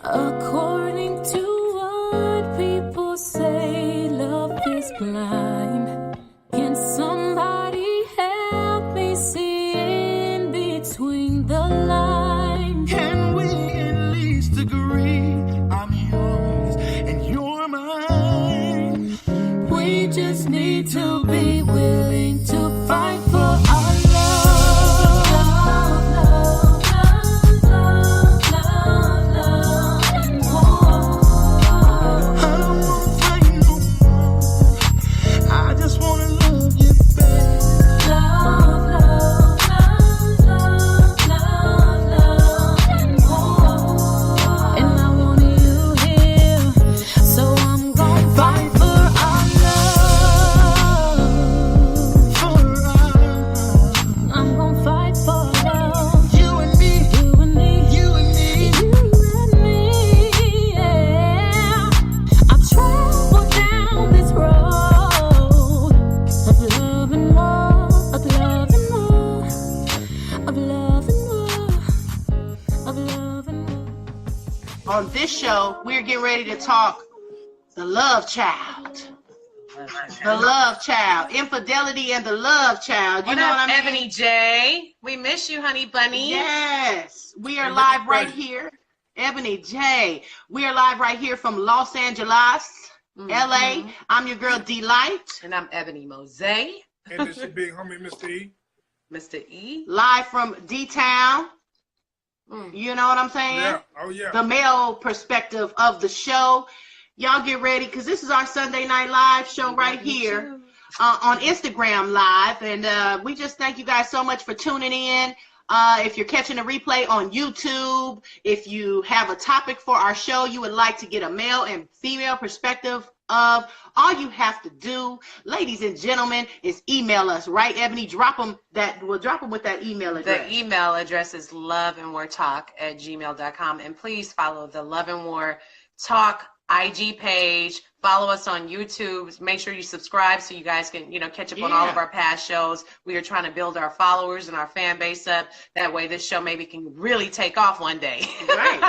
According to what people say, love is blind. Can somebody help me see in between the lines? Can we at least agree I'm yours and you're mine? We just need to be willing to fight for our love. I don't wanna fight no more. I just wanna love you back. And I want you here, so I'm gonna fight for our love. I'm gonna fight for love. You and me, You and me, you and me. you and me, yeah. I travel down this road of love and war, of love and war, of love and war, of love and war. On this show, we're getting ready to talk the love child. The love child. Infidelity and the love child. You What know up, what I mean? Ebony J? We miss you, honey bunny. Yes. We are live right here. Ebony J. We are live right here from Los Angeles, LA. I'm your girl, Delight. And I'm ebony-mozay, And this is big homie, Mista-E. mista-e. Live from D-Town. You know what I'm saying? Yeah. Oh, yeah. The male perspective of the show. Y'all get ready, because this is our Sunday Night Live show right here on Instagram Live. And we just thank you guys so much for tuning in. If you're catching a replay on YouTube, if you have a topic for our show you would like to get a male and female perspective of, all you have to do, ladies and gentlemen, is email us, right, Ebony? We'll drop them with that email address. The email address is loveandwartalk@gmail.com. And please follow the Love and War Talk IG page. Follow us on YouTube. Make sure you subscribe so you guys can, catch up on all of our past shows. We are trying to build our followers and our fan base up. That way this show maybe can really take off one day. Right.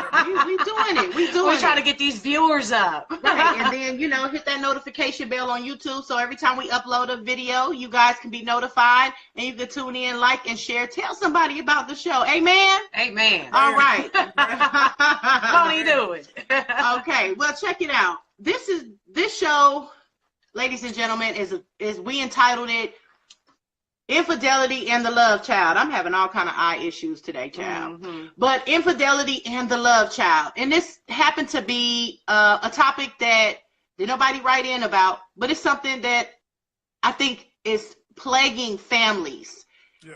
we doing it. We're trying to get these viewers up. Right. And then, hit that notification bell on YouTube, so every time we upload a video, you guys can be notified and you can tune in, like, and share. Tell somebody about the show. Amen? Amen. All right. Pony do it. Okay. Well, check it out. This show, ladies and gentlemen, is we entitled it Infidelity and the Love Child. I'm having all kind of eye issues today, child. But Infidelity and the Love Child. And this happened to be a topic that did nobody write in about, but it's something that I think is plaguing families. Yeah.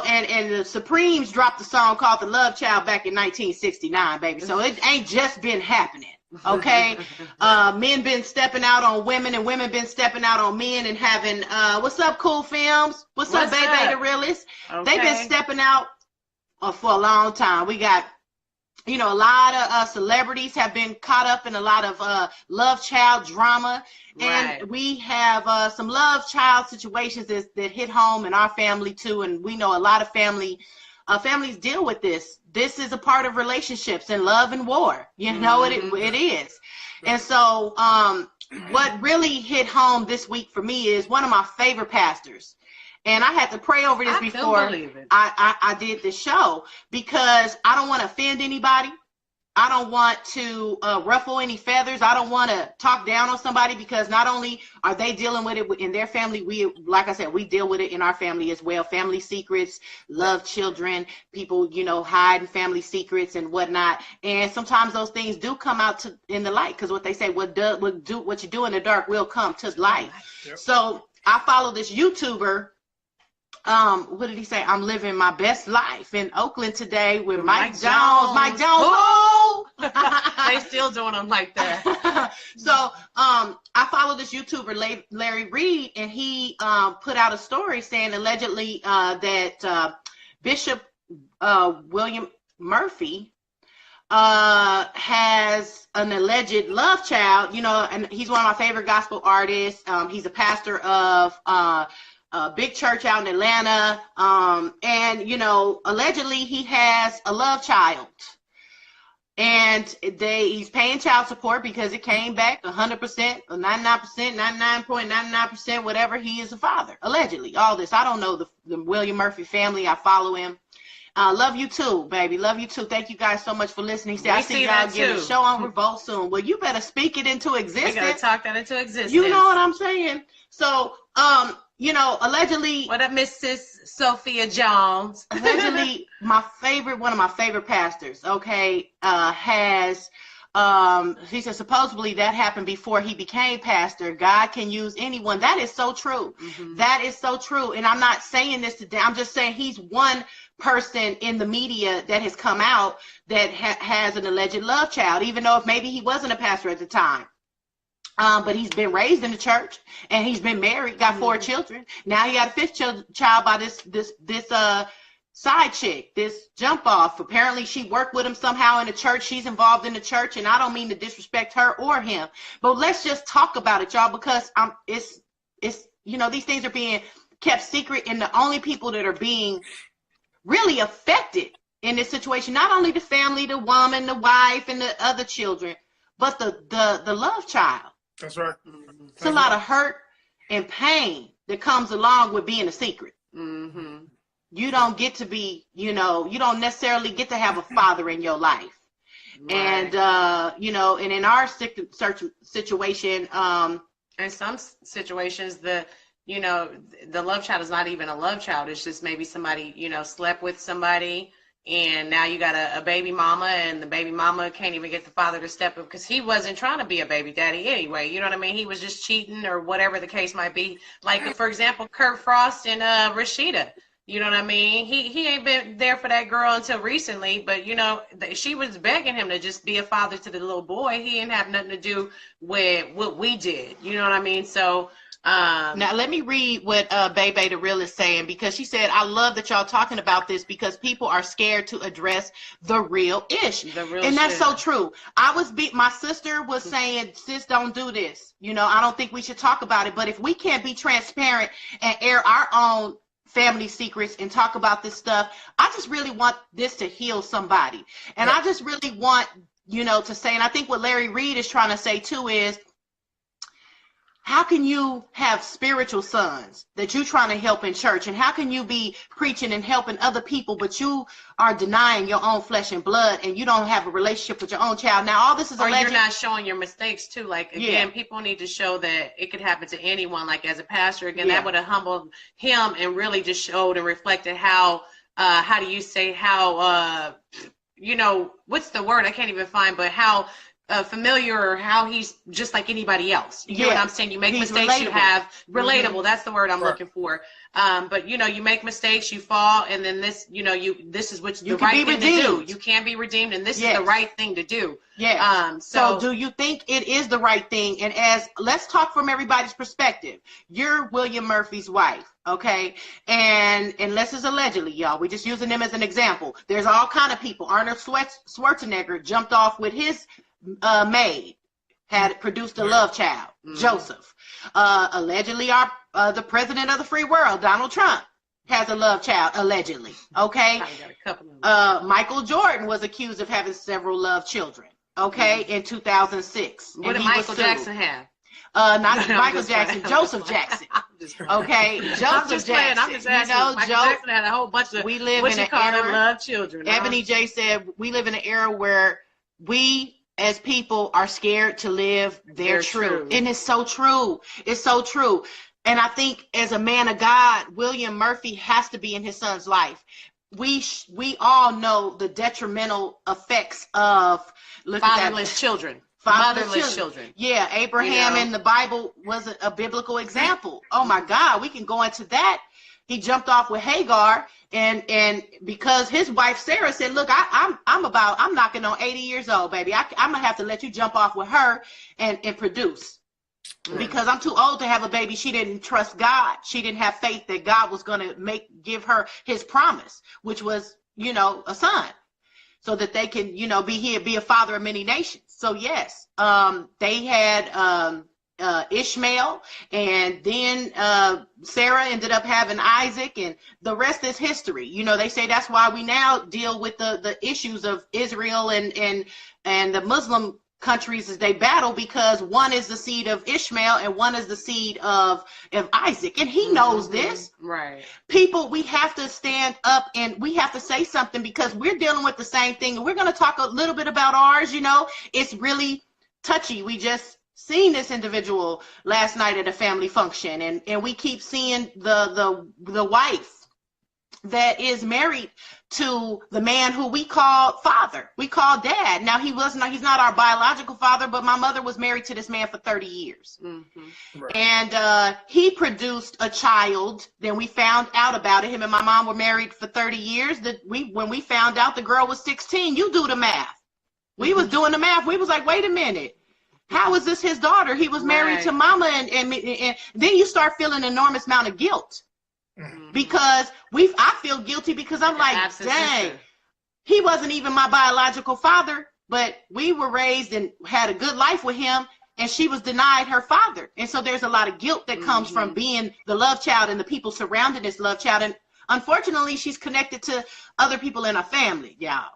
And the Supremes dropped a song called The Love Child back in 1969, baby. So it ain't just been happening. Okay. Men been stepping out on women, and women been stepping out on men, and having what's up, Cool Films? What's up, Baby up? the Realist? Okay. They've been stepping out for a long time. We got a lot of celebrities have been caught up in a lot of love child drama. Right. And we have some love child situations that hit home in our family too. And we know a lot of families deal with this. This is a part of relationships and love and war. It is. And so what really hit home this week for me is one of my favorite pastors. And I had to pray over this before I did the show, because I don't want to offend anybody. I don't want to ruffle any feathers. I don't want to talk down on somebody, because not only are they dealing with it in their family, like I said, we deal with it in our family as well. Family secrets, love children, people, hide family secrets and whatnot. And sometimes those things do come out in the light, because what they say, what you do in the dark will come to light. Yep. So I follow this YouTuber. What did he say? I'm living my best life in Oakland today with Mike Jones. Mike Jones. Oh! They still doing them like that. So I follow this YouTuber, Larry Reed, and he put out a story saying allegedly that Bishop William Murphy has an alleged love child, and he's one of my favorite gospel artists. He's a pastor of a big church out in Atlanta. And, allegedly he has a love child. And he's paying child support because it came back 100% or 99%, 99.99%, whatever. He is a father, allegedly. All this. I don't know the William Murphy family. I follow him. Love you too, baby. Love you too. Thank you guys so much for listening. I see y'all getting a show on Revolt soon. Well, you better speak it into existence. We gotta talk that into existence. You know what I'm saying? So, you know, allegedly. What up, Mrs. Sophia Jones? Allegedly, one of my favorite pastors, okay, he said supposedly that happened before he became pastor. God can use anyone. That is so true. Mm-hmm. That is so true. And I'm not saying this today. I'm just saying he's one person in the media that has come out that has an alleged love child, even though if maybe he wasn't a pastor at the time. But he's been raised in the church and he's been married, got 4 children. Now he got a 5th child by this side chick, this jump off. Apparently she worked with him somehow in the church. She's involved in the church, and I don't mean to disrespect her or him, but let's just talk about it, y'all, because it's you know, these things are being kept secret, and the only people that are being really affected in this situation, not only the family, the woman, the wife, and the other children, but the love child. That's right. It's a lot of hurt and pain that comes along with being a secret. Mm-hmm. You don't get to be, you know, you don't necessarily get to have a father in your life. Right. And, you know, and in our situation. In some situations, you know, the love child is not even a love child. It's just maybe somebody, you know, slept with somebody. And now you got a baby mama, and the baby mama can't even get the father to step up because he wasn't trying to be a baby daddy anyway. You know what I mean? He was just cheating or whatever the case might be. Like, for example, Kirk Frost and Rasheeda. You know what I mean? He ain't been there for that girl until recently, but, you know, she was begging him to just be a father to the little boy. He didn't have nothing to do with what we did. You know what I mean? So... now let me read what Bebe the Real is saying, because she said, I love that y'all talking about this because people are scared to address the real ish. And that's so true. My sister was saying, sis, don't do this. You know, I don't think we should talk about it. But if we can't be transparent and air our own family secrets and talk about this stuff, I just really want this to heal somebody. And I just really want, you know, to say, and I think what Larry Reed is trying to say too is, how can you have spiritual sons that you're trying to help in church? And how can you be preaching and helping other people, but you are denying your own flesh and blood, and you don't have a relationship with your own child? Now, all this is alleged. Or you're not showing your mistakes too. Like, again, people need to show that it could happen to anyone. Like, as a pastor, again, that would have humbled him and really just showed and reflected how do you say, how, you know, what's the word? I can't even find, but how familiar, or how he's just like anybody else. You know what I'm saying? You make mistakes, relatable. You have relatable. Mm-hmm. That's the word I'm looking for. But you know, you make mistakes, you fall, and then this, you know, this is what's the right thing to do. You can be redeemed, and this is the right thing to do. Yeah. So do you think it is the right thing? And let's talk from everybody's perspective. You're William Murphy's wife, okay? And unless it's allegedly, y'all, we're just using them as an example. There's all kind of people. Arnold Schwarzenegger jumped off with his maid, had produced a love child, Joseph. Allegedly, the president of the free world, Donald Trump, has a love child, allegedly. Okay. Michael Jordan was accused of having several love children. Okay, in 2006. What did Michael Jackson have? Not Michael Jackson, Joseph Jackson. Okay, Joseph Jackson. I'm just asking. You know, Michael Jackson had a whole bunch of love children. Ebony J said we live in an era where we as people are scared to live their truth. And it's so true. It's so true. And I think as a man of God, William Murphy has to be in his son's life. We all know the detrimental effects of fatherless children. Motherless children. Yeah, Abraham in the Bible was a biblical example. Oh my God, we can go into that. He jumped off with Hagar, and because his wife Sarah said, "Look, I'm knocking on 80 years old, baby. I'm gonna have to let you jump off with her and produce, because I'm too old to have a baby." She didn't trust God. She didn't have faith that God was gonna give her His promise, which was, you know, a son, so that they can, you know, be a father of many nations. So yes, they had Ishmael, and then Sarah ended up having Isaac, and the rest is history. You know, they say that's why we now deal with the issues of Israel and the Muslim countries as they battle, because one is the seed of Ishmael and one is the seed of Isaac, and he knows this. Right. People, we have to stand up and we have to say something, because we're dealing with the same thing, and we're going to talk a little bit about ours. You know, it's really touchy. We just seen this individual last night at a family function, and we keep seeing the wife that is married to the man who we call father, we call dad. Now he's not our biological father, but my mother was married to this man for 30 years. Right. And he produced a child. Then we found out about it. Him and my mom were married for 30 years. When we found out the girl was 16, you do the math. We was doing the math. We was like, wait a minute. How is this his daughter? He was married to mama, and then you start feeling an enormous amount of guilt. Because I feel guilty, because I'm like, dang, he wasn't even my biological father, but we were raised and had a good life with him, and she was denied her father. And so there's a lot of guilt that comes from being the love child and the people surrounding this love child. And unfortunately, she's connected to other people in her family, y'all.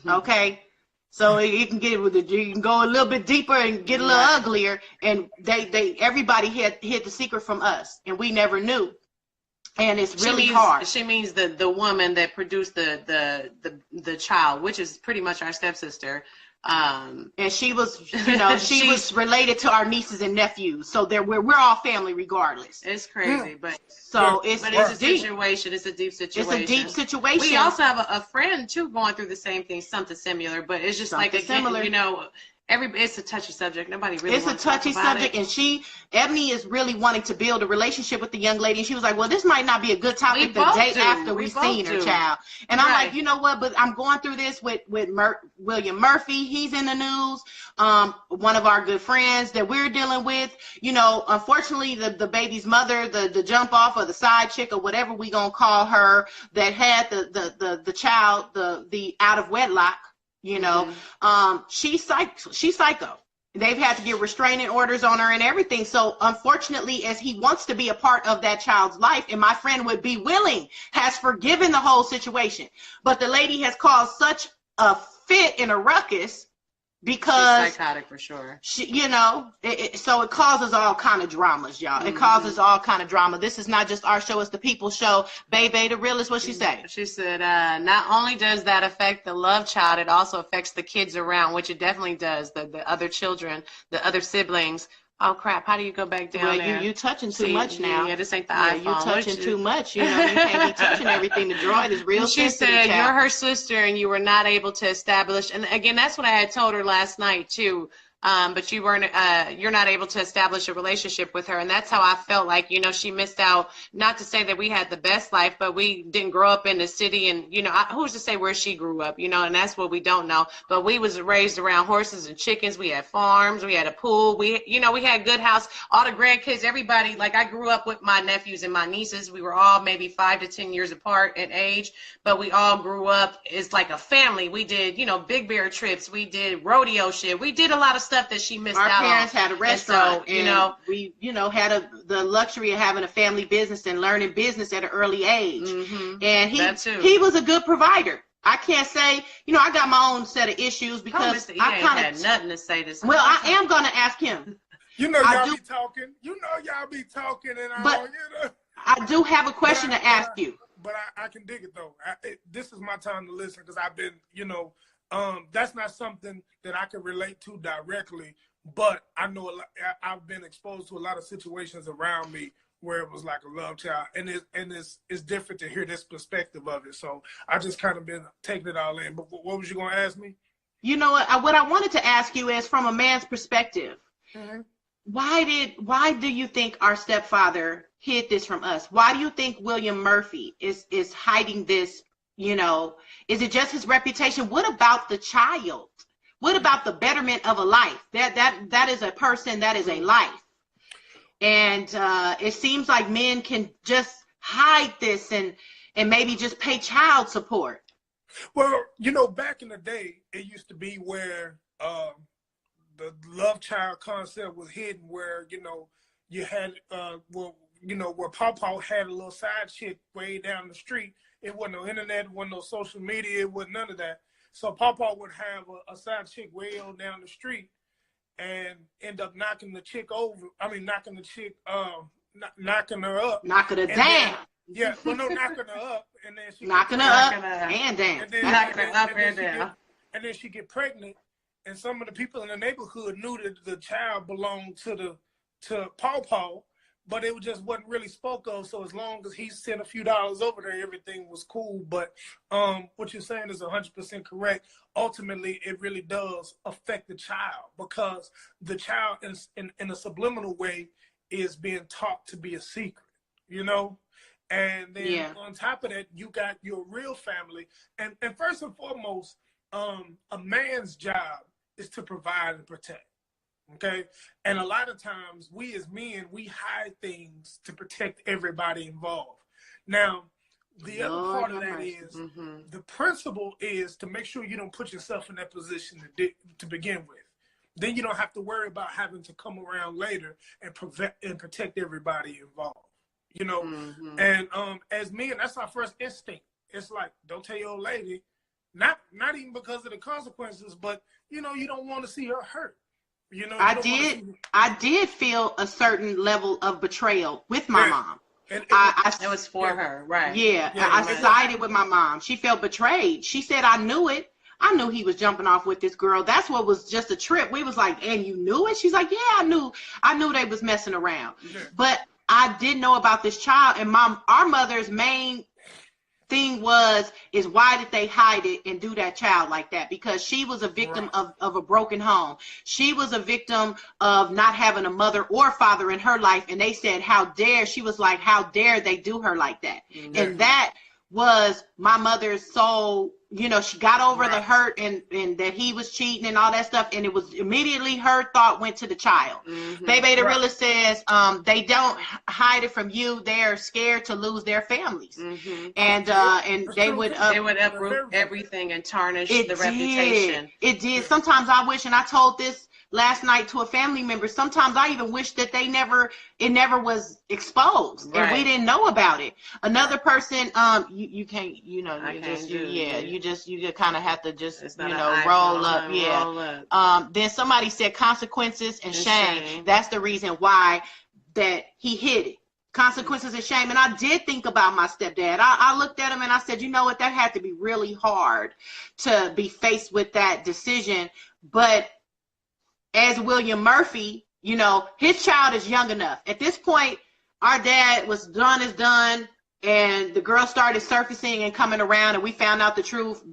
Okay? So you can you can go a little bit deeper and get a little uglier. And everybody hid the secret from us, and we never knew. And it's really hard. She means the woman that produced the child, which is pretty much our stepsister. And she was, she was related to our nieces and nephews. So we're all family regardless. It's crazy, but it's a deep. situation. It's a deep situation. It's a deep situation. We also have a friend too going through the same thing, something similar, but it's just something like similar. It's a touchy subject. Nobody really It's a touchy subject, and Ebony is really wanting to build a relationship with the young lady, and she was like, well, this might not be a good topic the day after we seen her, child. And I'm like, you know what, but I'm going through this with William Murphy. He's in the news, one of our good friends that we're dealing with. Unfortunately, the baby's mother, the jump off, or the side chick, or whatever we gonna call her, that had the child, the out of wedlock, she's psycho. They've had to get restraining orders on her and everything. So unfortunately, as he wants to be a part of that child's life, and my friend would be willing, has forgiven the whole situation, but the lady has caused such a fit and a ruckus, because she's psychotic for sure. So it causes all kind of dramas, y'all. It causes all kind of drama. This is not just our show, it's the people's show. Baby, the realest, what she say? She said, not only does that affect the love child, it also affects the kids around, which it definitely does. The other children, the other siblings. Oh crap! How do you go back down there? You touching too much now. Yeah, this ain't the iPhone. You touching too much. You can't be touching everything. The droid is real sensitive. She said you're her sister, and you were not able to establish. And again, that's what I had told her last night too. But you weren't. You're not able to establish a relationship with her, and that's how I felt like. She missed out. Not to say that we had the best life, but we didn't grow up in the city, and who's to say where she grew up? And that's what we don't know. But we was raised around horses and chickens. We had farms. We had a pool. We had a good house. All the grandkids, everybody. Like I grew up with my nephews and my nieces. We were all maybe 5 to 10 years apart in age, but we all grew up as like a family. We did, Big Bear trips. We did rodeo shit. We did a lot of stuff that she missed out on. Our parents had a restaurant, and we, had the luxury of having a family business and learning business at an early age. And he was a good provider. I can't say, I got my own set of issues, because I kind of had nothing to say this. Well, I am gonna ask him. Y'all be talking. And I do have a question to ask you. But I can dig it though. This is my time to listen, because I've been, that's not something that I can relate to directly, but I know I've been exposed to a lot of situations around me where it was like a love child, and it's different to hear this perspective of it. So I just kind of been taking it all in. But what was you gonna ask me? What I wanted to ask you is, from a man's perspective, why do you think our stepfather hid this from us? Why do you think William Murphy is hiding this? Is it just his reputation? What about the child? What about the betterment of a life? That is a person, that is a life. And it seems like men can just hide this and maybe just pay child support. Well, back in the day, it used to be where love child concept was hidden, where you had where Pawpaw had a little side chick way down the street. It wasn't no internet, wasn't no social media, it wasn't none of that. So Pawpaw would have a side chick way on down the street and end up knocking the chick over. I mean, knocking the chick, knocking her up. Knocking her down. Yeah, well, no, knocking her up, and then she knocking her up and down. Knocking her up and down. And then she get pregnant, and some of the people in the neighborhood knew that the child belonged to Pawpaw, but it just wasn't really spoke of. So as long as he sent a few dollars over there, everything was cool. But what you're saying is 100% correct. Ultimately, it really does affect the child, because the child, in a subliminal way, is being taught to be a secret, And then on top of that, you got your real family. And first and foremost, a man's job is to provide and protect. Okay. And a lot of times we as men, we hide things to protect everybody involved. Now, the other part of that is the principle is to make sure you don't put yourself in that position to begin with. Then you don't have to worry about having to come around later and protect everybody involved. And as men, that's our first instinct. It's like, don't tell your old lady, not even because of the consequences, but you don't want to see her hurt. I did feel a certain level of betrayal with my mom. It was for her, right? Yeah, I sided with my mom. She felt betrayed. She said, I knew it. I knew he was jumping off with this girl. That's what was just a trip. We was like, and you knew it? She's like, yeah, I knew they was messing around. Yeah. But I didn't know about this child. And our mother's main thing is why did they hide it and do that child like that? Because she was a victim of a broken home. She was a victim of not having a mother or father in her life. And they said, how dare, she was like, how dare they do her like that? Mm-hmm. And that was my mother's soul. She got over the hurt and that he was cheating and all that stuff. And it was immediately her thought went to the child. Mm-hmm. Bebe the realist says they don't hide it from you. They're scared to lose their families. Mm-hmm. And they would uproot everything and tarnish the reputation. It did. Sometimes I wish, and I told this last night to a family member, sometimes I even wish that it never was exposed and we didn't know about it. Another person, you can't, you just kind of have to just, roll up. Yeah. Then somebody said consequences and shame. That's the reason why that he hid it. Consequences and shame. And I did think about my stepdad. I looked at him and I said, you know what, that had to be really hard to be faced with that decision. But as William Murphy, his child is young enough. At this point, our dad was done is done, and the girl started surfacing and coming around, and we found out the truth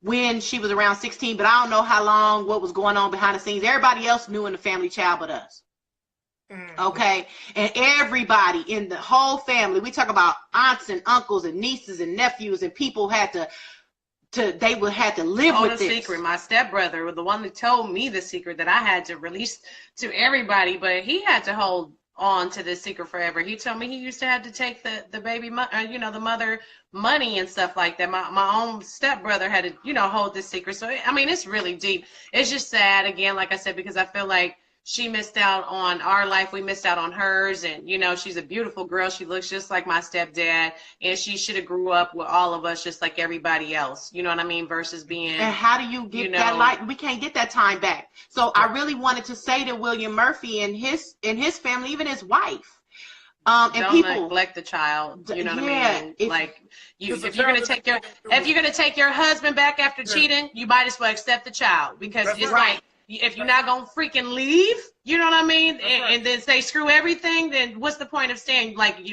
when she was around 16, but I don't know how long, what was going on behind the scenes. Everybody else knew in the family child but us. Okay. And everybody in the whole family, we talk about aunts and uncles and nieces and nephews, and people had to live with this. Secret. My stepbrother was the one that told me the secret that I had to release to everybody, but he had to hold on to this secret forever. He told me he used to have to take the baby, the mother money and stuff like that. My own stepbrother had to, hold this secret. So, I mean, it's really deep. It's just sad, again, like I said, because I feel like she missed out on our life. We missed out on hers. And, she's a beautiful girl. She looks just like my stepdad. And she should have grew up with all of us just like everybody else. You know what I mean? Versus being. And how do you get that life? We can't get that time back. So I really wanted to say to William Murphy and his family, even his wife. And don't neglect the child. You know what I mean? If you're gonna take your husband back after cheating, you might as well accept the child, because it's like, if you're not going to freaking leave, you know what I mean? And then say, screw everything, then what's the point of staying? Like,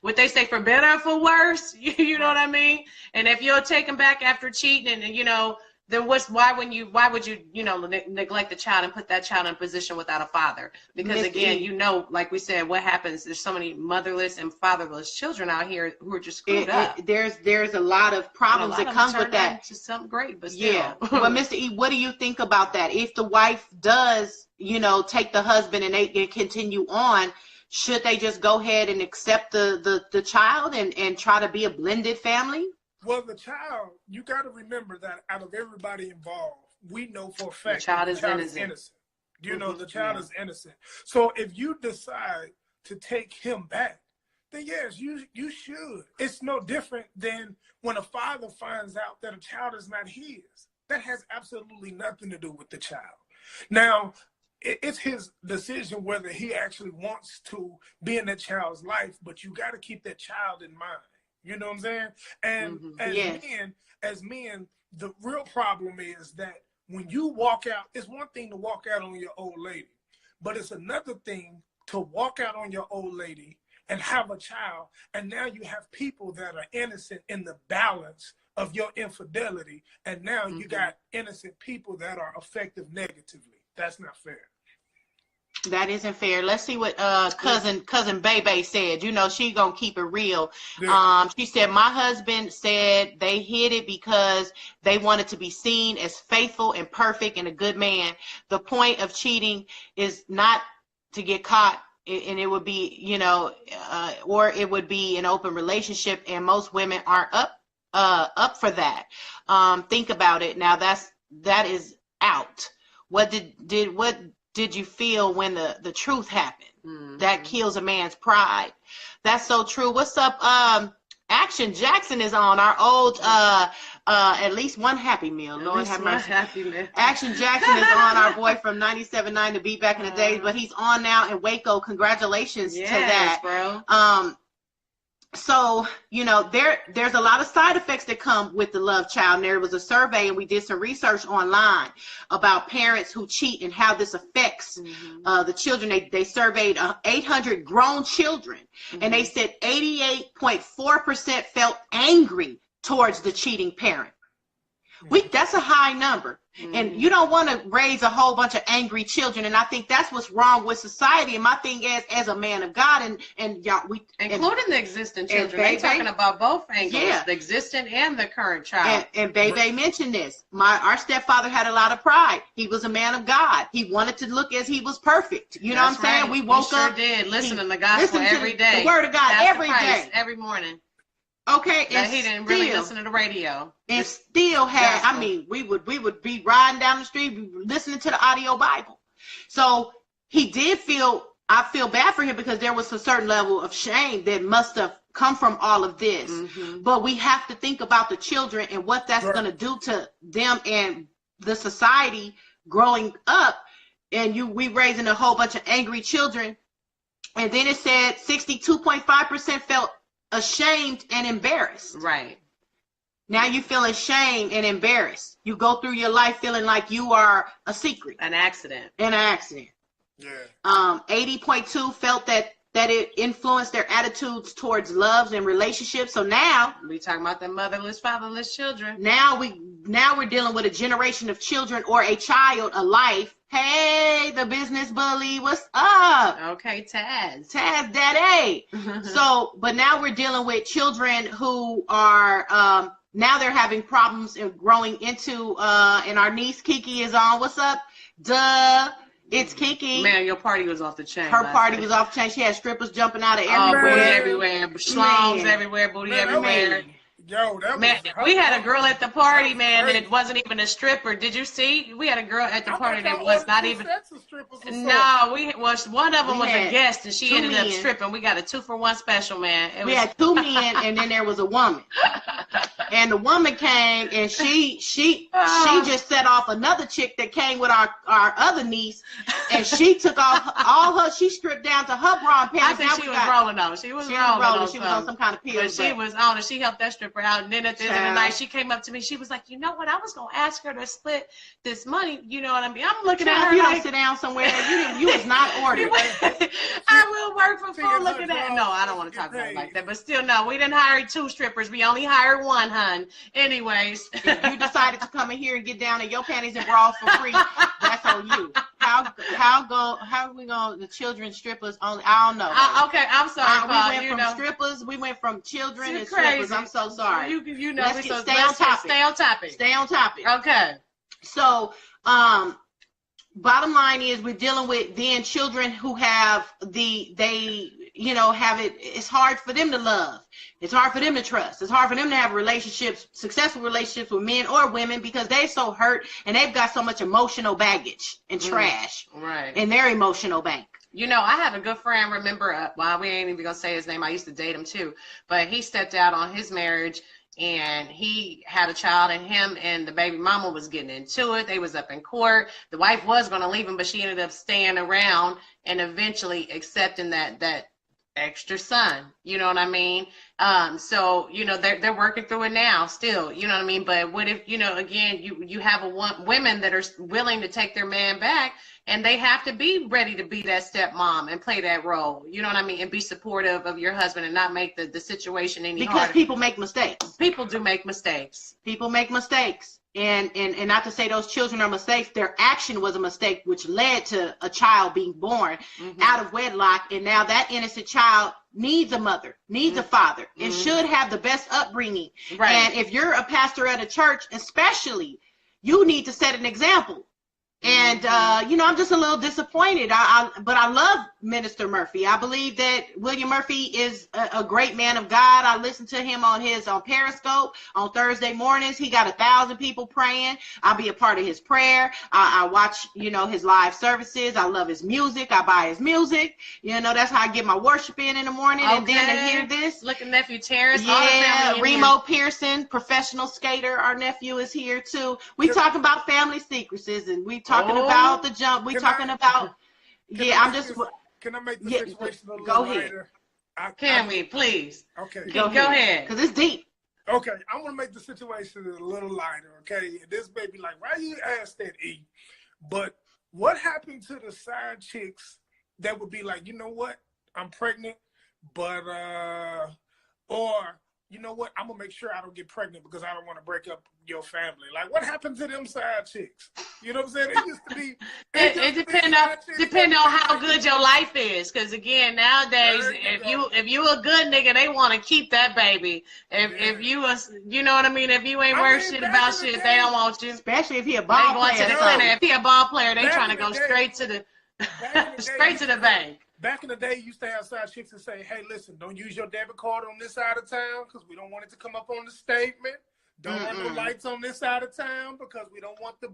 would they say for better or for worse? You know what I mean? And if you'll take them back after cheating, and, then why would you neglect the child and put that child in a position without a father? Because again, like we said, what happens, there's so many motherless and fatherless children out here who are just screwed up. There's a lot of problems that come with that. It's something great, but still. Yeah. But Mr. E, what do you think about that? If the wife does, take the husband and they continue on, should they just go ahead and accept the child and try to be a blended family? Well, the child, you got to remember that out of everybody involved, we know for a fact the child that is the child innocent. is innocent. You know, the child is innocent. So if you decide to take him back, then yes, you should. It's no different than when a father finds out that a child is not his. That has absolutely nothing to do with the child. Now, it's his decision whether he actually wants to be in that child's life, but you got to keep that child in mind. You know what I'm saying? And as men, the real problem is that when you walk out, it's one thing to walk out on your old lady, but it's another thing to walk out on your old lady and have a child, and now you have people that are innocent in the balance of your infidelity, and now you got innocent people that are affected negatively. That's not fair. That isn't fair. Let's see what cousin Bebe said. You know, she gonna keep it real. Yeah. She said, my husband said they hid it because they wanted to be seen as faithful and perfect and a good man. The point of cheating is not to get caught, and it would be, you know, or it would be an open relationship, and most women aren't up for that. Think about it. Now that is out. What did you feel when the truth happened? That kills a man's pride. That's so true. What's up? Action Jackson is on, our old at least one Happy Meal. Lord have mercy. Action Jackson is on, our boy from 97.9 to Beat back in the days, but he's on now in Waco. Congratulations to that, bro. So, you know, there's a lot of side effects that come with the love child. And there was a survey, and we did some research online about parents who cheat and how this affects the children. They surveyed 800 grown children, and they said 88.4% felt angry towards the cheating parent. That's a high number. And you don't want to raise a whole bunch of angry children. And I think that's what's wrong with society. And my thing is, as a man of God, and y'all, including the existing children, they're talking about both angles, the existing and the current child. And Bebe mentioned this. Our stepfather had a lot of pride. He was a man of God. He wanted to look as he was perfect. You know what I'm saying? We woke up. He sure did. Listen to the gospel every day. The word of God every day. Every morning. Okay, and he didn't really listen to the radio. And still had, I mean, we would be riding down the street, listening to the audio Bible. So he did I feel bad for him, because there was a certain level of shame that must have come from all of this. But we have to think about the children and what that's going to do to them and the society growing up. And we raising a whole bunch of angry children. And then it said 62.5% felt ashamed and embarrassed. Right. Now you feel ashamed and embarrassed. You go through your life feeling like you are a secret. An accident. Yeah. 80.2 felt that it influenced their attitudes towards loves and relationships. So now we talking about the motherless, fatherless children. Now we're dealing with a generation of children, or a child, a life. Hey, the business bully, what's up? Okay, Taz Daddy. So, but now we're dealing with children who are, now they're having problems in growing into, and our niece Kiki is on. What's up? It's Kiki. Man, your party was off the chain. Her party was off the chain. She had strippers jumping out of everywhere. Booty everywhere. Schlongs everywhere. Booty everywhere. Yo, we had a girl at the party, man, that wasn't even a stripper. Did you see? We had a girl at the party that was not even. No, one of them was a guest, and she ended up stripping. We got a 2-for-1 special, man. We had 2 men, and then there was a woman. And the woman came, and she just set off another chick that came with our other niece, and she took off she stripped down to her bra and I panties. think she was rolling on. She was rolling. She was on some kind of pill. She was on it. She helped that stripper out, and then at the end of the night, she came up to me. She was like, "You know what? I was gonna ask her to split this money. You know what I mean? I'm looking at her. You like, don't sit down somewhere. You was not ordered. I will work for full. Looking at. No, I don't want to talk about it like that. But still, no, we didn't hire 2 strippers. We only hired 1, hun. Anyways, if you decided to come in here and get down in your panties and bras for free, that's on you. How are we going? The children strippers only? I don't know. Okay, I'm sorry. We went from strippers. We went from children and strippers. I'm so sorry. You know, stay on topic. Stay on topic. Stay on topic. Okay. So, bottom line is we're dealing with then children who have it's hard for them to love. It's hard for them to trust. It's hard for them to have relationships, successful relationships with men or women, because they're so hurt and they've got so much emotional baggage and trash in their emotional bank. You know, I have a good friend, remember, we ain't even gonna say his name. I used to date him too, but he stepped out on his marriage and he had a child, and him and the baby mama was getting into it. They was up in court. The wife was gonna leave him, but she ended up staying around and eventually accepting that extra son, you know what I mean? So, you know, they're working through it now still, you know what I mean? But what if, you know, again, you have women that are willing to take their man back, and they have to be ready to be that stepmom and play that role, you know what I mean? And be supportive of your husband and not make the situation any harder. Because people make mistakes. People do make mistakes. People make mistakes. And not to say those children are mistakes, their action was a mistake, which led to a child being born out of wedlock. And now that innocent child needs a mother, needs a father, and should have the best upbringing. Right. And if you're a pastor at a church, especially, you need to set an example. And, you know, I'm just a little disappointed. But I love Minister Murphy. I believe that William Murphy is a great man of God. I listen to him on Periscope on Thursday mornings. He got 1,000 people praying. I'll be a part of his prayer. I watch, you know, his live services. I love his music. I buy his music. You know, that's how I get my worship in the morning. Okay. And then to hear this. Look at Nephew Terrence. Yeah, Remo Pearson, professional skater. Our nephew is here too. We talk about family secrecies, and we talking about the jump. We talking about. Can I make the situation a little go lighter? Ahead. Can we, please? Okay. Go ahead. Because it's deep. Okay, I'm going to make the situation a little lighter, okay? This baby like, why you ask that, E? But what happened to the side chicks that would be like, you know what? I'm pregnant, but, or, you know what? I'm going to make sure I don't get pregnant because I don't want to break up your family. Like, what happened to them side chicks? You know what I'm saying? It used to be. It depend on how good your life is. Because again, nowadays, if you a good nigga, they want to keep that baby. If you you know what I mean? If you ain't worth shit about shit, they don't want you. Especially if he a ball player. To the clinic. If he a ball player, they trying to go straight to the straight to the bank. Back in the day, you used to have side chicks and say, hey, listen, don't use your debit card on this side of town because we don't want it to come up on the statement. Don't run no lights on this side of town because we don't want the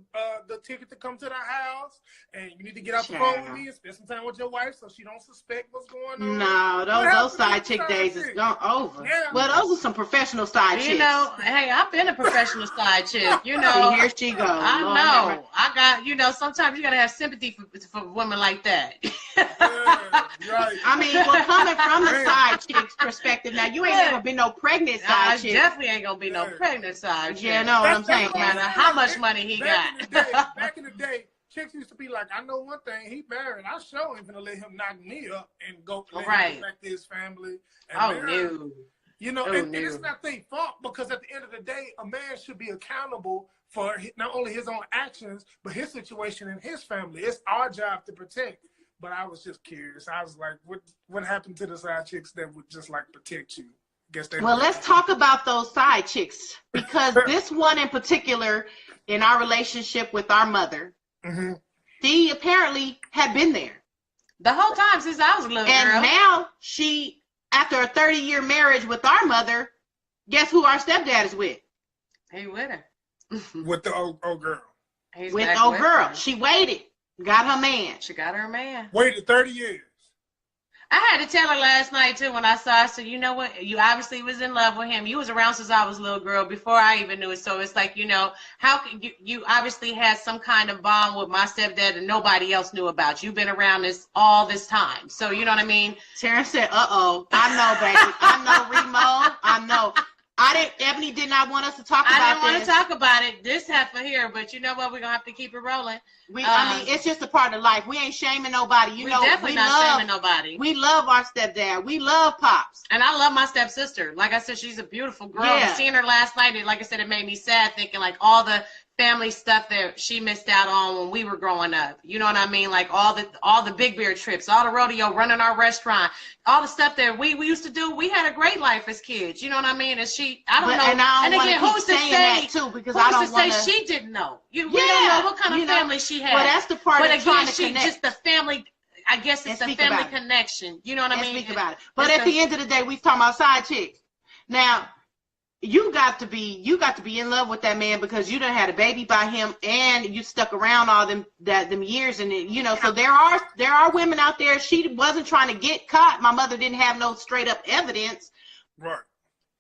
ticket to come to the house. And you need to get off the phone with me and spend some time with your wife so she don't suspect what's going on. No, those side chick days is gone over. Yeah. Well, those are some professional side chicks. You know, hey, I've been a professional side chick. You know, here she goes. I know. I got, you know, sometimes you got to have sympathy for women like that. Right. I mean, well, coming from the side chick's perspective, now you ain't never been no pregnant side chick. I definitely ain't gonna be no pregnant side chick. Yeah, know what I'm saying. No matter how much money he got. Back in the day, chicks used to be like, I know one thing, he married. I sure ain't gonna let him knock me up and go let him back to his family. And no. You know, and it's not their fault because at the end of the day, a man should be accountable for not only his own actions, but his situation and his family. It's our job to protect. But I was just curious. I was like, what happened to the side chicks that would just like protect you? Well, let's talk about those side chicks because this one in particular in our relationship with our mother, she apparently had been there. The whole time since I was a little girl. And now she, after a 30-year marriage with our mother, guess who our stepdad is with? He with her. With the old girl. He's with the old girl. She waited. Got her man. She got her man. Waited 30 years. I had to tell her last night, too, when I saw her. I said, you know what? You obviously was in love with him. You was around since I was a little girl, before I even knew it. So it's like, you know, how can you obviously had some kind of bond with my stepdad that nobody else knew about. You've been around all this time. So, you know what I mean? Terrence said, uh-oh. I know, baby. I know, Remo. I know. Ebony did not want us to talk about this. I didn't want to talk about it this heifer here, but you know what? We're going to have to keep it rolling. I mean, it's just a part of life. We ain't shaming nobody. We're definitely not shaming nobody. We love our stepdad. We love Pops. And I love my stepsister. Like I said, she's a beautiful girl. Yeah. Seeing her last night, like I said, it made me sad thinking like all the family stuff that she missed out on when we were growing up. You know what I mean? Like all the Big Bear trips, all the rodeo, running our restaurant, all the stuff that we used to do. We had a great life as kids. You know what I mean? And I don't know. And again, who's to say that too? Because I don't want to say she didn't know. We don't know what kind of family she had. Well, that's the part. But of again, trying to connect. just the family. I guess it's the family connection. You know what I mean? Speak about it. But at the end of the day, we talking about side chicks. Now, you got to be in love with that man because you done had a baby by him and you stuck around all them years, and so there are women out there. She wasn't trying to get caught. My mother didn't have no straight up evidence, Right.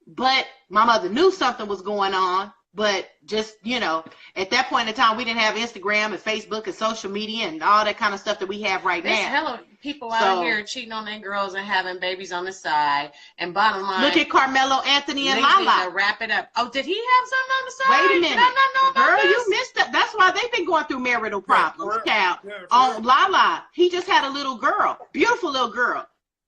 but my mother knew something was going on. But just, at that point in time, we didn't have Instagram and Facebook and social media and all that kind of stuff that we have right There's now. hella people out here cheating on their girls and having babies on the side. And bottom line, look at Carmelo Anthony and Lala. Wrap it up. Oh, did he have something on the side? Wait a minute. Did I not know about Girl, this? you missed it. That's why they've been going through marital problems. Yeah, On Lala, he just had a little girl, beautiful little girl,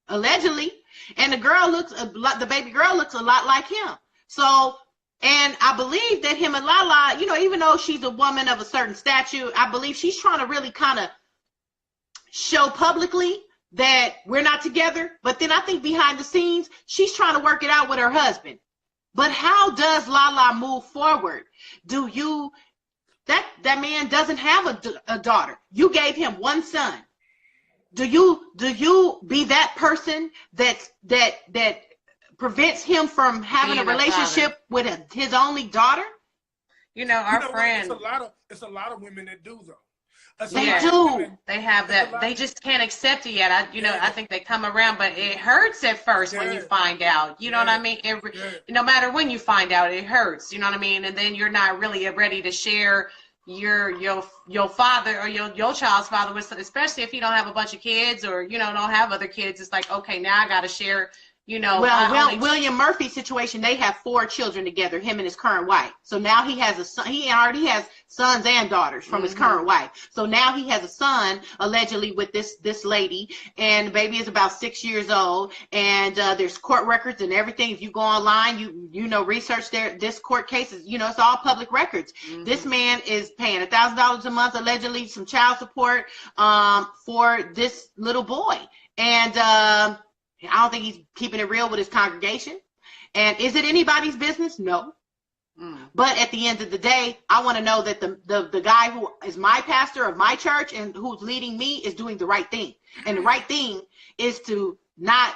allegedly, and the baby girl looks a lot like him. So, and I believe that him and Lala, even though she's a woman of a certain stature, I believe she's trying to really kind of show publicly that we're not together. But then I think behind the scenes, she's trying to work it out with her husband. But how does Lala move forward? That man doesn't have a daughter. You gave him one son. Do you be that person that prevents him from having a relationship with his only daughter? Our friend. It's a lot of women that do though. They do. They have that. They just can't accept it yet. I think they come around, but it hurts at first when you find out. You know what I mean? No matter when you find out, it hurts. You know what I mean? And then you're not really ready to share your father or your child's father with, especially if you don't have a bunch of kids or don't have other kids. It's like, okay, now I got to share. William Murphy's situation, they have 4 children together, him and his current wife. So now he has a son. He already has sons and daughters from his current wife. So now he has a son, allegedly, with this lady, and the baby is about 6 years old. And there's court records and everything. If you go online, research this court case is, it's all public records. Mm-hmm. This man is paying $1,000 a month, allegedly, some child support for this little boy. And I don't think he's keeping it real with his congregation. And is it anybody's business? No. But at the end of the day, I want to know that the guy who is my pastor of my church and who's leading me is doing the right thing. And the right thing is to not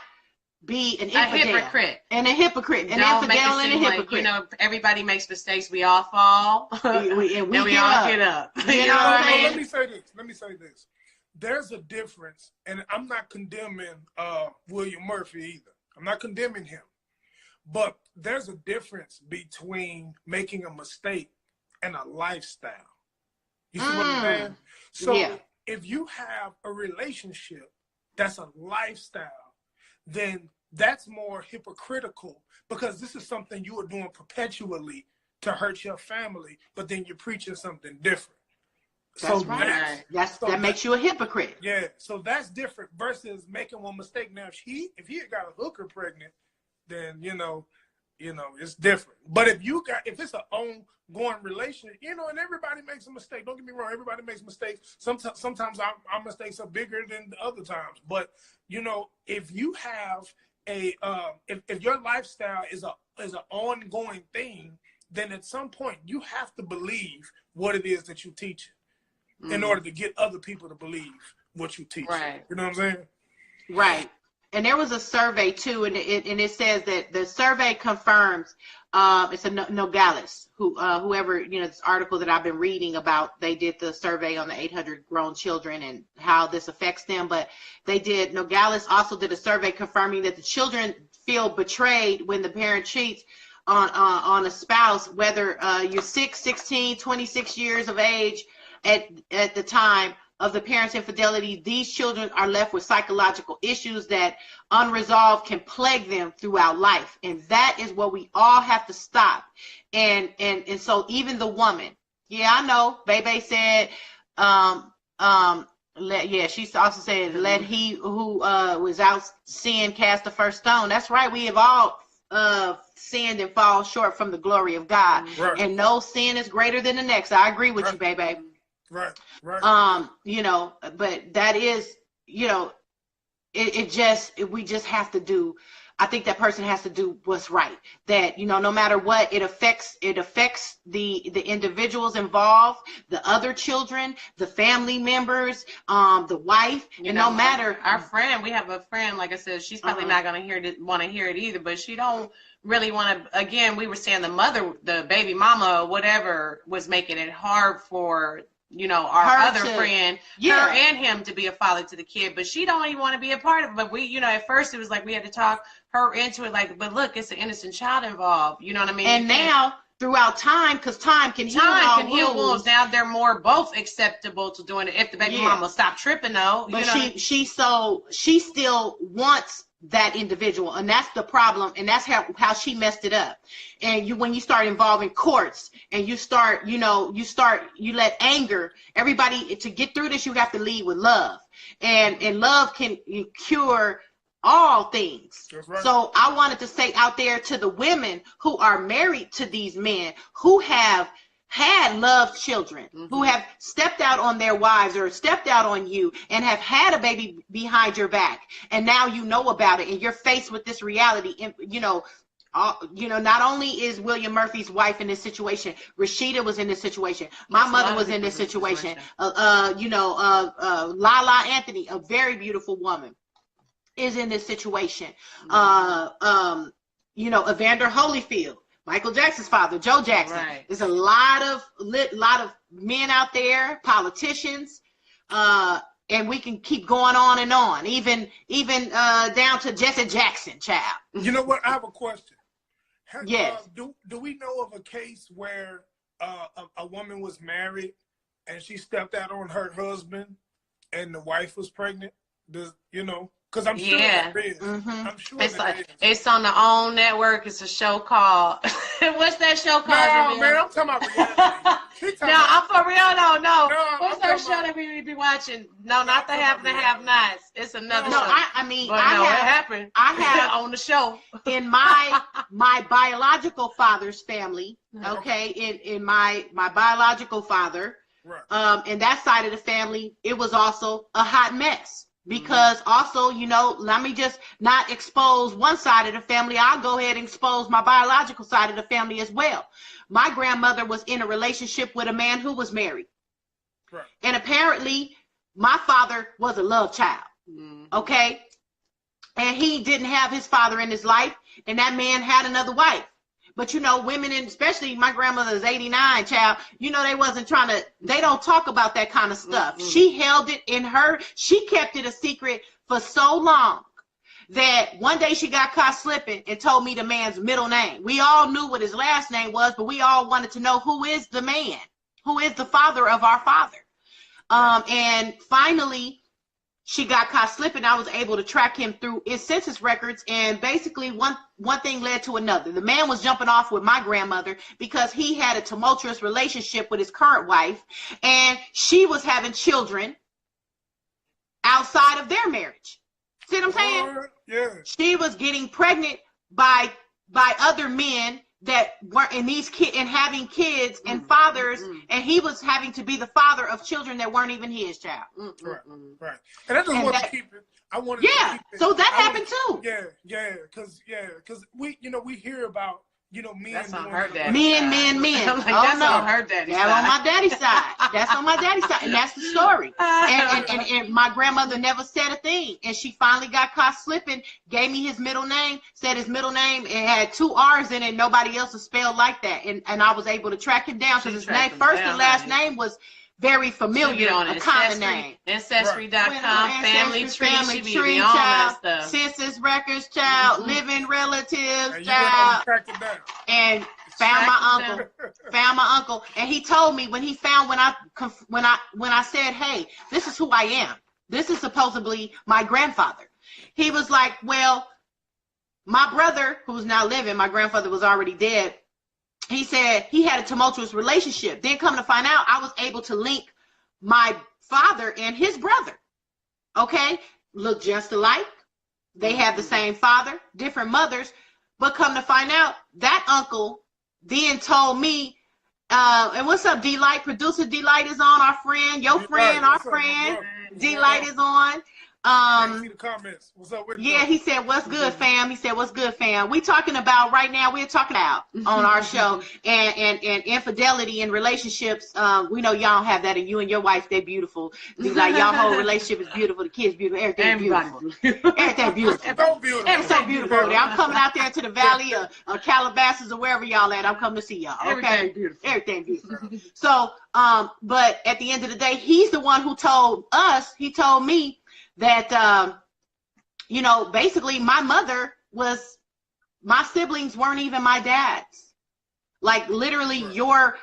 be an hypocrite. And a hypocrite. An infidel and a hypocrite. Everybody makes mistakes. We all fall. and we all get up. Let me say this. There's a difference, and I'm not condemning William Murphy either. I'm not condemning him. But there's a difference between making a mistake and a lifestyle. You see what I'm saying? So if you have a relationship that's a lifestyle, then that's more hypocritical because this is something you are doing perpetually to hurt your family, but then you're preaching something different. That's right. That makes you a hypocrite. Yeah, so that's different versus making one mistake. Now, if he had got a hooker pregnant, then it's different. But if it's an ongoing relationship, and everybody makes a mistake. Don't get me wrong, everybody makes mistakes. Sometimes our mistakes are bigger than other times. But if you have if your lifestyle is an ongoing thing, then at some point you have to believe what it is that you teach in order to get other people to believe what you teach. Right. You know what I'm saying? Right. And there was a survey too, and it says that the survey confirms it's a Nogales, whoever this article that I've been reading about. They did the survey on the 800 grown children and how this affects them. But Nogales also did a survey confirming that the children feel betrayed when the parent cheats on a spouse, whether you're 6, 16, 26 years of age at the time of the parent's infidelity. These children are left with psychological issues that unresolved can plague them throughout life. And that is what we all have to stop. And so even the woman, I know, Bebe said, she also said, let he who was out sin cast the first stone. That's right. We have all sinned and fall short from the glory of God. Right. And no sin is greater than the next. I agree with you, baby. Right. Right. You know, but that is, you know, we just have to do, I think that person has to do what's right. That, you know, no matter what, it affects the individuals involved, the other children, the family members, the wife, and no matter. Our friend, we have a friend, like I said, she's probably not going to want to hear it either, but she don't really want to, again, we were saying the mother, the baby mama, whatever, was making it hard for, you know, our other friend, her and him, to be a father to the kid, but she don't even want to be a part of it. But we, you know, at first it was like we had to talk her into it, like, but look, it's an innocent child involved. You know what I mean? And now, throughout time, because time can heal wounds. Now they're more both acceptable to doing it if the baby mama stop tripping, though. But she still wants that individual, and that's the problem, and that's how she messed it up. And when you start involving courts, and you let anger, everybody, to get through this, you have to lead with love, and love can cure all things. Right. So I wanted to say out there to the women who are married to these men who have had loved children, who have stepped out on their wives or stepped out on you and have had a baby behind your back, and now you know about it and you're faced with this reality. And not only is William Murphy's wife in this situation, Rasheeda was in this situation. My mother was in this situation. Lala Anthony, a very beautiful woman, is in this situation. Evander Holyfield, Michael Jackson's father, Joe Jackson. Right. There's a lot of men out there, politicians, and we can keep going on and on, even down to Jesse Jackson, child. You know what? I have a question. Yes. Do we know of a case where a woman was married and she stepped out on her husband and the wife was pregnant? Because I'm sure there is. I'm sure there is. It's on the OWN network. It's a show called, what's that show called? No, man, I'm talking about reality. I'm for real, no. What's our show that we be watching? No, not the Have and the Have-Nots. It's another show. It happened. I have on the show. In my biological father's family, okay, in my biological father, right. In that side of the family, it was also a hot mess. Because also, let me just not expose one side of the family. I'll go ahead and expose my biological side of the family as well. My grandmother was in a relationship with a man who was married. Right. And apparently my father was a love child. Okay. And he didn't have his father in his life. And that man had another wife. But, women, and especially my grandmother is 89, child, they wasn't they don't talk about that kind of stuff. She held it in her, she kept it a secret for so long that one day she got caught slipping and told me the man's middle name. We all knew what his last name was, but we all wanted to know who is the man, who is the father of our father. And finally, she got caught slipping. I was able to track him through his census records, and basically one thing led to another. The man was jumping off with my grandmother because he had a tumultuous relationship with his current wife, and she was having children outside of their marriage. See what I'm saying? Yeah. She was getting pregnant by other men that weren't in these kids and having kids and fathers, and he was having to be the father of children that weren't even his child. Right. And I just want to keep it. I wanted to keep it. So that happened too. Because we hear about men. That's on her daddy men. I'm like, that's on her daddy's side. That's on my daddy's side. That's on my daddy's side, and that's the story. And my grandmother never said a thing, and she finally got caught slipping. Gave me his middle name. Said his middle name. It had 2 R's in it. Nobody else is spelled like that, and I was able to track him down because his first and last name was very familiar, a common name. Ancestry.com, family tree, child, census records, child, living relatives, child, and found my uncle, and he told me when he found when I said, hey, this is who I am. This is supposedly my grandfather. He was like, well, my brother, who's now living, my grandfather was already dead. He said he had a tumultuous relationship. Then come to find out, I was able to link my father and his brother. Okay? Look just alike. They have the same father, different mothers. But come to find out, that uncle then told me, and what's up, D-Light? Producer D-Light is on, our friend, your friend, our friend. D-Light is on. See the comments. What's up with yeah, he said, what's good, fam? He said, what's good, fam? We're talking about right now, we're talking about on our show and infidelity in relationships. We know y'all have that, and you and your wife, they're beautiful. Like, y'all whole relationship is beautiful. The kids beautiful. Everything beautiful. Everything beautiful. So beautiful. Everything's so beautiful over there. I'm coming out there to the valley or Calabasas or wherever y'all at. I'm coming to see y'all. Okay? Everything beautiful. Everything beautiful. So, but at the end of the day, he's the one who told us, he told me that, you know, basically my siblings weren't even my dad's. Like, literally, your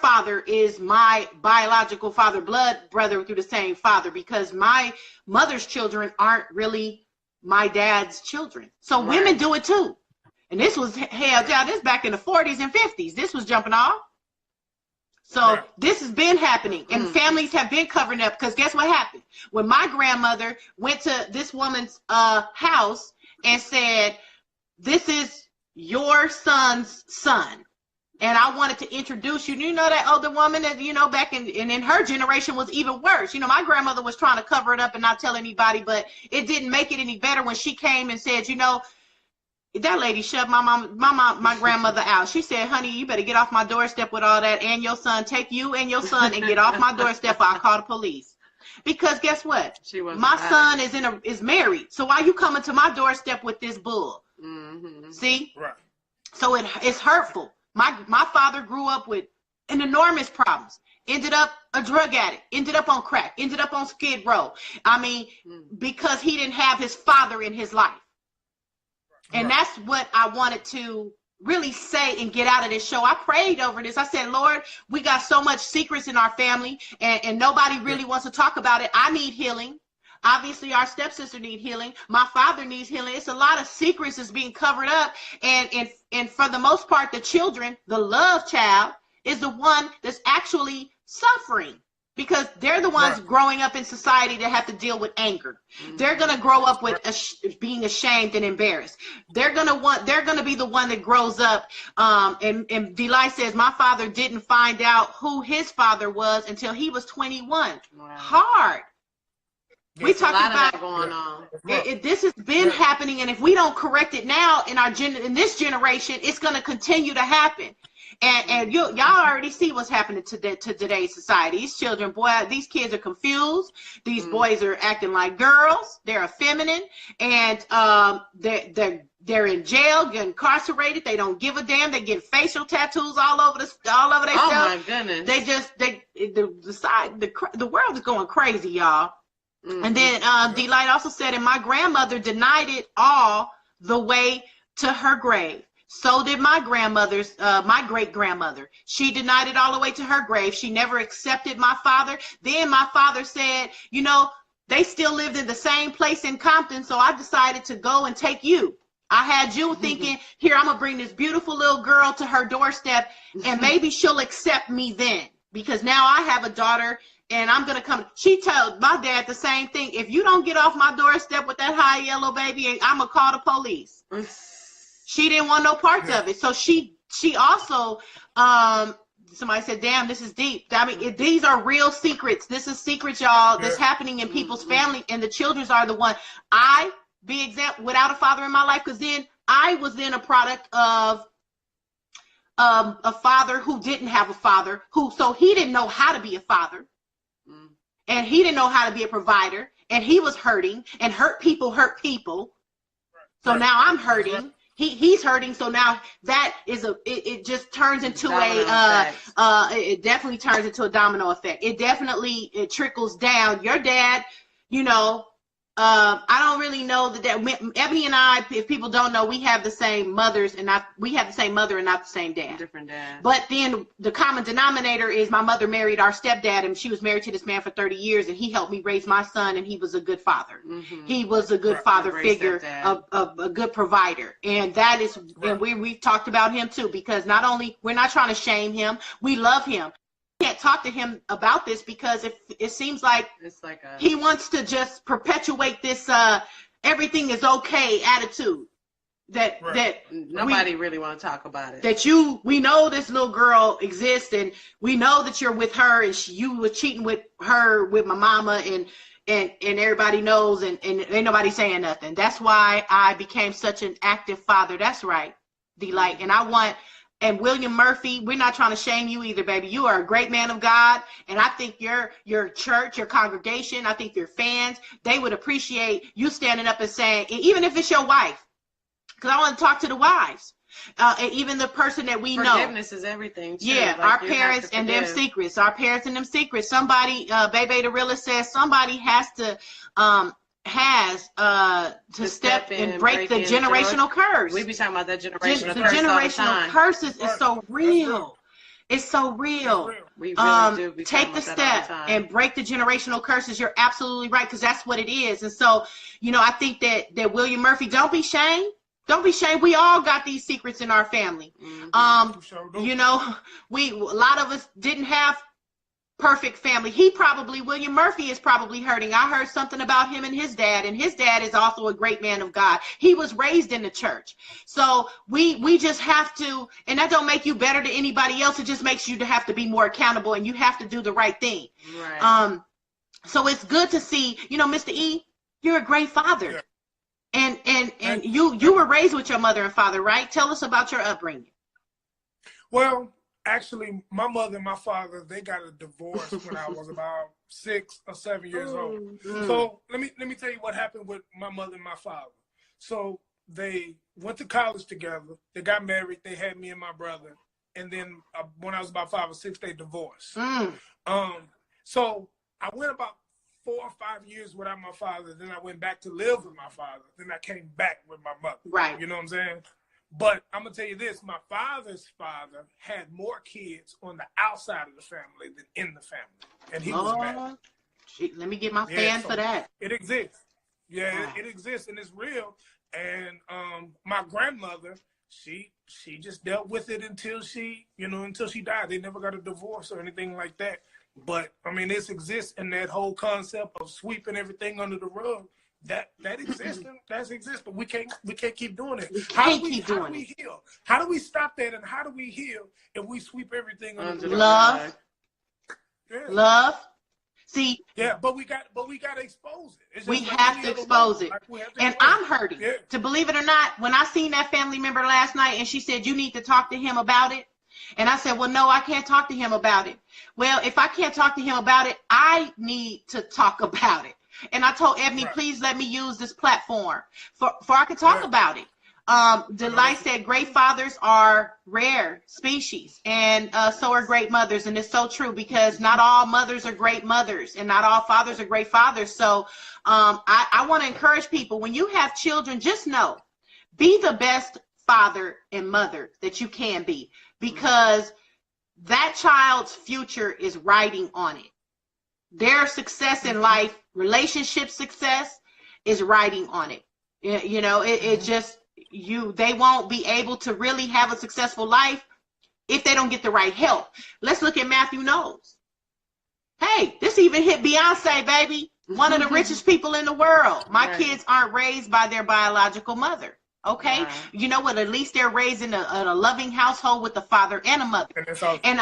father is my biological father, blood brother through the same father, because my mother's children aren't really my dad's children. So women do it too. And this was this back in the 40s and 50s. This was jumping off. So this has been happening, and families have been covering up, because guess what happened? When my grandmother went to this woman's house and said, this is your son's son, and I wanted to introduce you. You know, that older woman that, you know, back in her generation was even worse. You know, my grandmother was trying to cover it up and not tell anybody, but it didn't make it any better when she came and said, you know, that lady shoved my grandmother out. She said, honey, you better get off my doorstep with all that, and your son. Take you and your son and get off my doorstep, or I'll call the police. Because guess what? My son is married. So why you coming to my doorstep with this bull? See? Right. So it's hurtful. My father grew up with an enormous problems. Ended up a drug addict. Ended up on crack. Ended up on Skid Row. I mean, because he didn't have his father in his life. And that's what I wanted to really say and get out of this show. I prayed over this. I said, Lord, we got so much secrets in our family, and nobody really wants to talk about it. I need healing. Obviously, our stepsister needs healing. My father needs healing. It's a lot of secrets that's being covered up. And for the most part, the children, the love child, is the one that's actually suffering. Because they're the ones growing up in society that have to deal with anger. They're going to grow up with being ashamed and embarrassed. They're going to be the one that grows up. And Delight says, my father didn't find out who his father was until he was 21. Wow. Hard. We talked about going on. This has been happening. And if we don't correct it now in this generation, it's going to continue to happen. And y'all already see what's happening to today's society. These children, these kids are confused. These boys are acting like girls. They're effeminate, and they're in jail, get incarcerated. They don't give a damn. They get facial tattoos all over their stuff. Oh my goodness! The world is going crazy, y'all. And then D-Light also said, and my grandmother denied it all the way to her grave. So did my grandmother's, my great-grandmother. She denied it all the way to her grave. She never accepted my father. Then my father said, you know, they still lived in the same place in Compton, so I decided to go and take you. I had you thinking, here, I'm going to bring this beautiful little girl to her doorstep, and maybe she'll accept me then. Because now I have a daughter, and I'm going to come. She told my dad the same thing. If you don't get off my doorstep with that high yellow baby, I'm going to call the police. She didn't want no parts of it. So she also, somebody said, damn, this is deep. I mean, these are real secrets. This is secrets, y'all, that's happening in people's family, and the children's are the one. Without a father in my life, because then I was then a product of a father who didn't have a father, so he didn't know how to be a father, and he didn't know how to be a provider, and he was hurting, and hurt people. So now I'm hurting. He's hurting, so now that is it just turns into it definitely turns into a domino effect. It trickles down. Your dad, you know, I don't really know that Ebony and I, if people don't know, we have the same mothers and we have the same mother and not the same dad. Different dad. But then the common denominator is my mother married our stepdad, and she was married to this man for 30 years, and he helped me raise my son, and he was a good father. He was a good father figure, a good provider. And that is, and we've talked about him too, because not only, we're not trying to shame him, we love him. Can't talk to him about this because it seems like he wants to just perpetuate this everything is okay attitude. That nobody really want to talk about it. That we know this little girl exists, and we know that you're with her, and you were cheating with her with my mama, and everybody knows, and ain't nobody saying nothing. That's why I became such an active father. That's right, Delight. And William Murphy, we're not trying to shame you either, baby. You are a great man of God, and I think your church, your congregation, I think your fans, they would appreciate you standing up and saying, even if it's your wife. Because I want to talk to the wives, and even the person that we know. Forgiveness is everything, too. Yeah, our parents and them secrets. Our parents and them secrets. Somebody, Bebe the realist says, somebody has to step and break the generational curse. We be talking about that generational curse. The generational curses is so real. It's so real. We really do be take the step and break the generational curses. You're absolutely right, because that's what it is. And so, I think that William Murphy, don't be shamed. Don't be ashamed. We all got these secrets in our family. A lot of us didn't have perfect family. William Murphy is probably hurting. I heard something about him and his dad is also a great man of God. He was raised in the church. So we just have to, and that don't make you better than anybody else. It just makes you to have to be more accountable, and you have to do the right thing. Right. So it's good to see, Mista-E, you're a great father. Yeah. And you were raised with your mother and father, right? Tell us about your upbringing. Well, actually, my mother and my father, they got a divorce when I was about 6 or 7 years old. So let me tell you what happened with my mother and my father. So they went to college together. They got married. They had me and my brother. And then when I was about 5 or 6, they divorced. So I went about 4 or 5 years without my father. Then I went back to live with my father. Then I came back with my mother. Right. You know what I'm saying? But I'm going to tell you this. My father's father had more kids on the outside of the family than in the family. And he was married. Let me get my fan for that. It exists. Yeah, it exists, and it's real. And my grandmother, she just dealt with it until she died. They never got a divorce or anything like that. But I mean, this exists, and that whole concept of sweeping everything under the rug, that exists. That exists, but we can't keep doing it. How do we heal? How do we stop that, and how do we heal if we sweep everything under the rug? Love. See. Yeah, but we got to expose it. We have to expose it. And I'm hurting. Yeah. To believe it or not, when I seen that family member last night, and she said, you need to talk to him about it. And I said, well, no, I can't talk to him about it. Well, if I can't talk to him about it, I need to talk about it. And I told Ebony, please let me use this platform for I could talk about it. Delight said great fathers are rare species, and so are great mothers. And it's so true, because not all mothers are great mothers, and not all fathers are great fathers. So I want to encourage people, when you have children, just know, be the best father and mother that you can be, because that child's future is riding on it. Their success in life, relationship success, is riding on it. They won't be able to really have a successful life if they don't get the right help. Let's look at Matthew Knowles. Hey, this even hit Beyonce, baby. One of the richest people in the world. My kids aren't raised by their biological mother. Okay, you know what? At least they're raised in a loving household with a father and a mother. And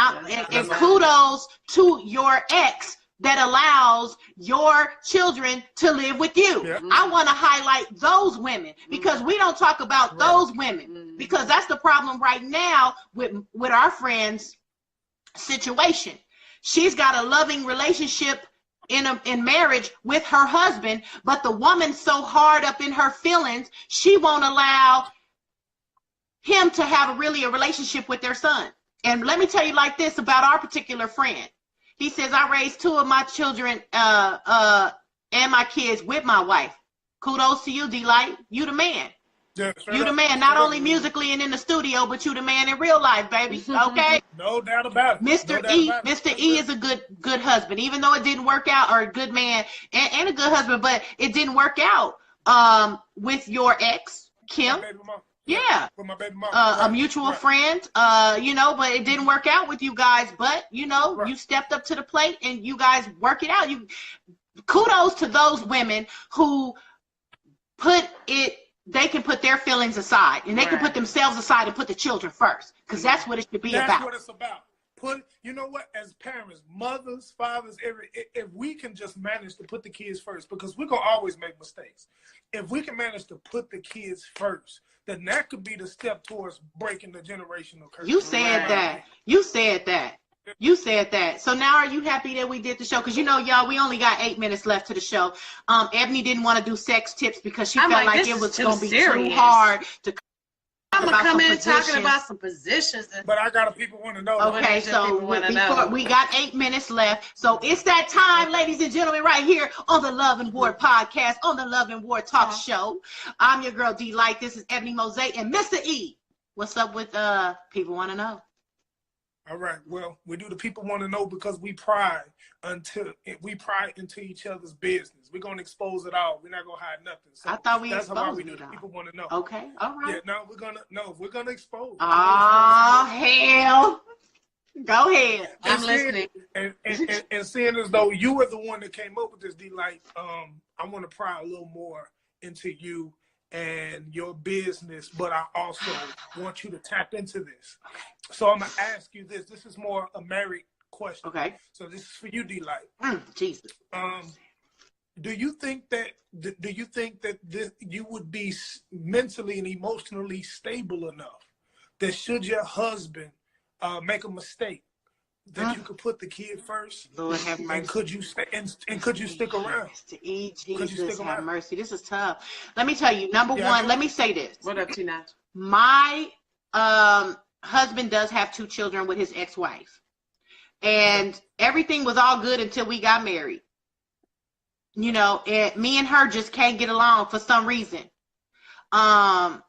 kudos to your ex that allows your children to live with you. Yeah. I want to highlight those women, because we don't talk about those women, because that's the problem right now with our friend's situation. She's got a loving relationship in marriage with her husband, but the woman's so hard up in her feelings, she won't allow him to have a relationship with their son. And let me tell you like this about our particular friend. He says, I raised 2 of my children and my kids with my wife. Kudos to you, Delight. You the man. Yeah, you the man, not only musically and in the studio, but you the man in real life, baby. Okay? No doubt about it. Mista-E is a good husband, even though it didn't work out, or a good man and a good husband, but it didn't work out with your ex, Kim. Yeah. With my baby mama. A mutual friend, but it didn't work out with you guys, but you stepped up to the plate and you guys work it out. Kudos to those women who they can put their feelings aside, and they can put themselves aside and put the children first, because that's what it should be about. That's what it's about. You know what? As parents, mothers, fathers, if we can just manage to put the kids first, because we're gonna always make mistakes. If we can manage to put the kids first, then that could be the step towards breaking the generational curse. You said that. You said that. You said that. So now are you happy that we did the show? Because, you know, y'all, we only got 8 minutes left to the show. Ebony didn't want to do sex tips because she felt like it was going to be too hard to I'm going to come in talking about some positions. But I got people want to know. Okay, so we got 8 minutes left. So it's that time, ladies and gentlemen, right here on the Love and War podcast, on the Love and War talk show. I'm your girl, D-Light. This is Ebony-Mozay and Mista-E. What's up with people want to know? All right. Well, we do the people want to know because we pry into each other's business. We're gonna expose it all. We're not gonna hide nothing. So I thought we that's exposed how we do. The people want to know. Okay. All right. Yeah. No, we're gonna expose. Oh hell! Go ahead. I'm listening. And seeing as though you were the one that came up with this, D-Light, I want to pry a little more into you and your business, but I also want you to tap into this. So I'm gonna ask you this. This is more a married question. Okay. So this is for you, D-Light. Jesus. Do you think that you would be mentally and emotionally stable enough that should your husband make a mistake, that you could put the kid first? Lord have mercy. And could you stick around? Jesus have mercy. This is tough. Let me tell you. Number one, let me say this. What up, Tina? My husband does have 2 children with his ex-wife, and everything was all good until we got married. You know, and me and her just can't get along for some reason. And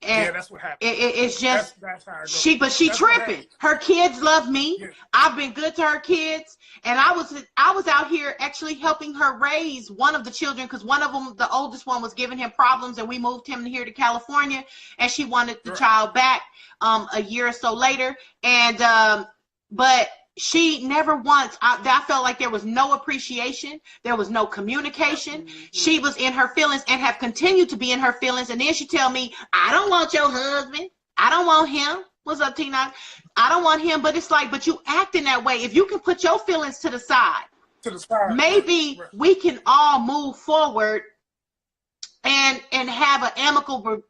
that's what happened. It's just that's how it goes. She tripping. Her kids love me. Yeah. I've been good to her kids, and I was out here actually helping her raise one of the children, because one of them, the oldest one, was giving him problems, and we moved him here to California, and she wanted the child back a year or so later, and but she never once, I felt like there was no appreciation. There was no communication. Mm-hmm. She was in her feelings and have continued to be in her feelings. And then she tell me, I don't want your husband. I don't want him. What's up, Tina? I don't want him. But it's like, but you acting that way. If you can put your feelings to the side, maybe we can all move forward and have an amicable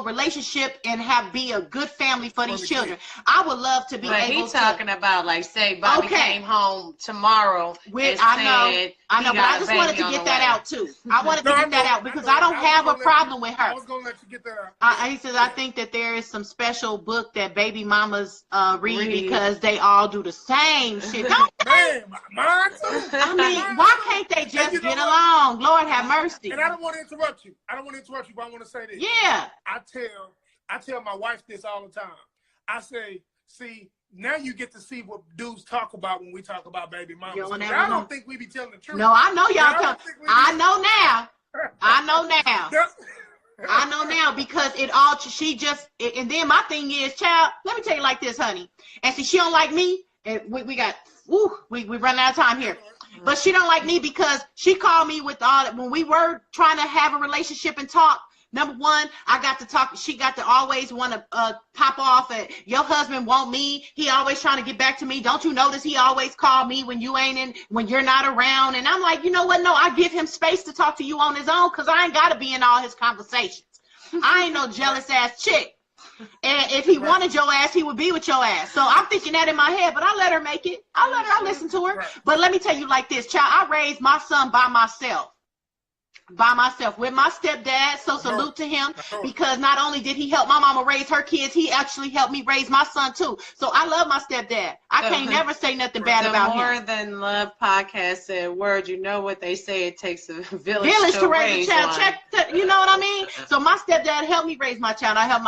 relationship and be a good family for these children. I would love to be able to. He's talking about, like, say Bobby came home tomorrow I know, but I just wanted to get that out too. I wanted to get that out because I don't have a problem with her. I was going to let you get that out. He says, I think that there is some special book that baby mamas read because they all do the same shit. Man, mine too. I mean, why can't they just get along? Lord have mercy. And I don't want to interrupt you. But I want to say this. Yeah. I tell my wife this all the time. I say, see, now you get to see what dudes talk about when we talk about baby mamas. I don't think we be telling the truth. No, I know y'all tell. I know now. I know now because and then my thing is, child, let me tell you like this, honey. And see, she don't like me, and we run out of time here. But she don't like me because she called me with all that when we were trying to have a relationship and talk. Number one, I got to talk. She got to always want to pop off at your husband want me. He always trying to get back to me. Don't you notice he always call me when you're not around? And I'm like, you know what? No, I give him space to talk to you on his own because I ain't got to be in all his conversations. I ain't no jealous ass chick. And if he wanted your ass, he would be with your ass. So I'm thinking that in my head, but I let her make it. I listen to her. Right. But let me tell you like this, child, I raised my son by myself with my stepdad. So salute to him, because not only did he help my mama raise her kids, he actually helped me raise my son too. So I love my stepdad. I can't never say nothing bad about him. More Than Love podcast said, word, you know what they say, it takes a village to raise a child. You know what I mean? So my stepdad helped me raise my child. I helped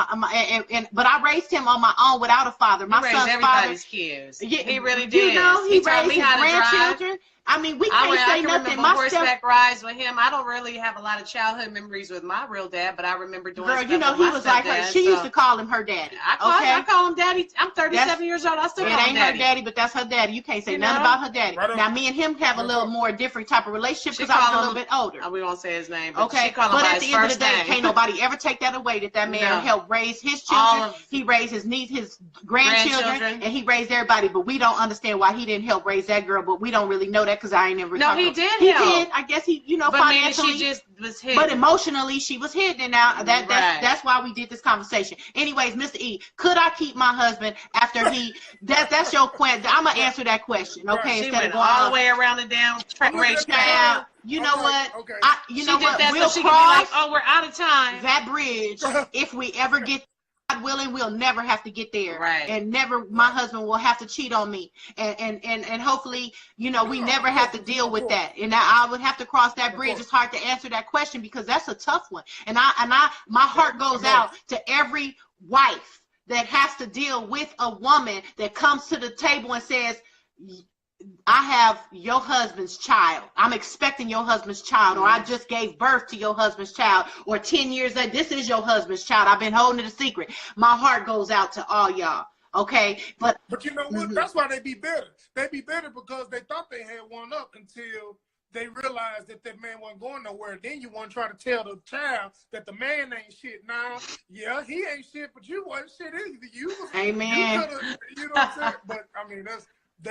but I raised him on my own without a father. My son's everybody's father, kids. He really did. You know, he raised his grandchildren. I mean, we can't say I can nothing. remember My horseback rides with him. I don't really have a lot of childhood memories with my real dad, but I remember doing girl, stuff you know, with he my was like her. stepdad, She so. used to call him her daddy. I call him daddy. I'm 37 years old. I still It call him ain't daddy. her daddy, but that's her daddy. You can't say You nothing know? about her daddy. Right on. Now, me and him have a little more different type of relationship because I'm a little bit older. We won't say his name, but Okay, she call him but by at his the end of the first day, name. can't nobody ever take that away that that man No. helped raise his All children. of- He raised his niece, his grandchildren, and he raised everybody. But we don't understand why he didn't help raise that girl. But we don't really know that because I ain't never. No, talked he to him. did He help. did. I guess he, you know, But maybe financially. she just was hit. But emotionally, she was hidden. And now Right. that's why we did this conversation. Anyways, Mr. E, could I keep my husband after he? That's your question. I'm gonna answer that question, okay? She Instead went of going all the way around the damn race track. Now, you know I'm like, what? okay. You She know did what? that We'll so she could be like, cross oh, we're out of time. that bridge if we ever get. God willing, we'll never have to get there, Right. and never my husband will have to cheat on me, and hopefully, you know, we never have to deal with that. And I would have to cross that bridge. It's hard to answer that question because that's a tough one. And my heart goes out to every wife that has to deal with a woman that comes to the table and says, I have your husband's child. I'm expecting your husband's child, or I just gave birth to your husband's child, or 10 years later, this is your husband's child. I've been holding it a secret. My heart goes out to all y'all. Okay, but you know what? That's why they be bitter. They be bitter because they thought they had one up until they realized that that man wasn't going nowhere. Then you want to try to tell the child that the man ain't shit. Now, yeah, he ain't shit, but you wasn't shit either. You was, Amen. You know what I'm saying? But I mean, that's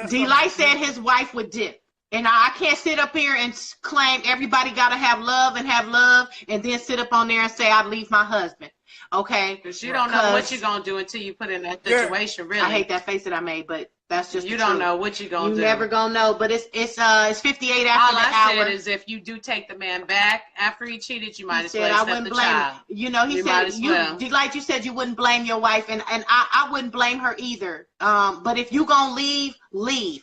D-Light said his wife would dip. And I can't sit up here and claim everybody got to have love, and then sit up on there and say I'd leave my husband. Okay? Because you don't know what you're going to do until you put in that situation, really. I hate that face that I made, but that's just you the don't truth. know what you're going to do. You never going to know, but it's 58 after All the hour. I said is if you do take the man back after he cheated, you might as well accept the child. You know, he said, like you said, you wouldn't blame your wife, and I wouldn't blame her either. But if you going to leave.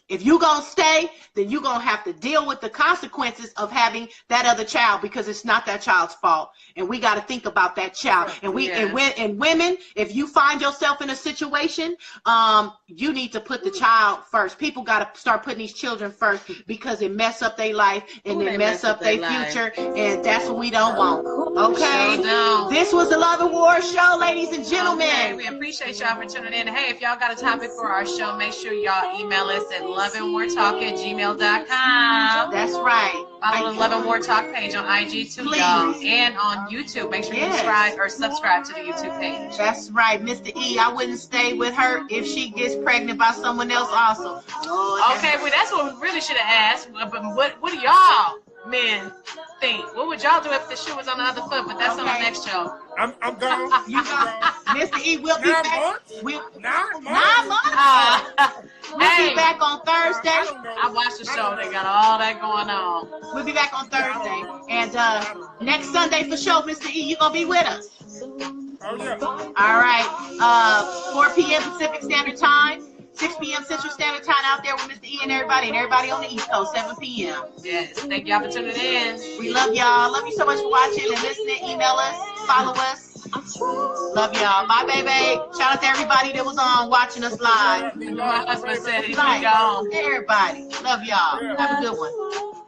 If you going to stay, then you going to have to deal with the consequences of having that other child, because it's not that child's fault. And we got to think about that child. And and women, if you find yourself in a situation, you need to put the child first. People got to start putting these children first, because it mess up their life and it mess up their future. And that's what we don't want. Okay? This was the Love and War Show, ladies and gentlemen. Okay, we appreciate y'all for tuning in. Hey, if y'all got a topic for our show, make sure y'all email us at loveandwartalk@gmail.com. That's right. Follow the Love and War Talk page on IG too, y'all, and on YouTube. Make sure you subscribe to the YouTube page. That's right, Mr. E. I wouldn't stay with her if she gets pregnant by someone else also. Okay, well, that's what we really should have asked. But what do y'all men think? What would y'all do if the shoe was on the other foot? But that's on the next show. I'm gone. You gone. Mr. E, we'll be 9 back. months? 9 months? 9 months? We'll be back on Thursday. I watched the show. They got all that going on. We'll be back on Thursday. And next Sunday for sure, Mr. E, you going to be with us. Oh, yeah. All right. 4 p.m. Pacific Standard Time. 6 p.m. Central Standard Time out there with Mr. E and everybody on the East Coast, 7 p.m. Yes, thank y'all for tuning in. We love y'all. Love you so much for watching and listening. Email us, follow us. Love y'all. Bye, baby. Shout out to everybody that was on watching us live. My husband said he's Bye. gone. Everybody. Love y'all. Have a good one.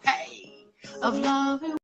Hey. Of love and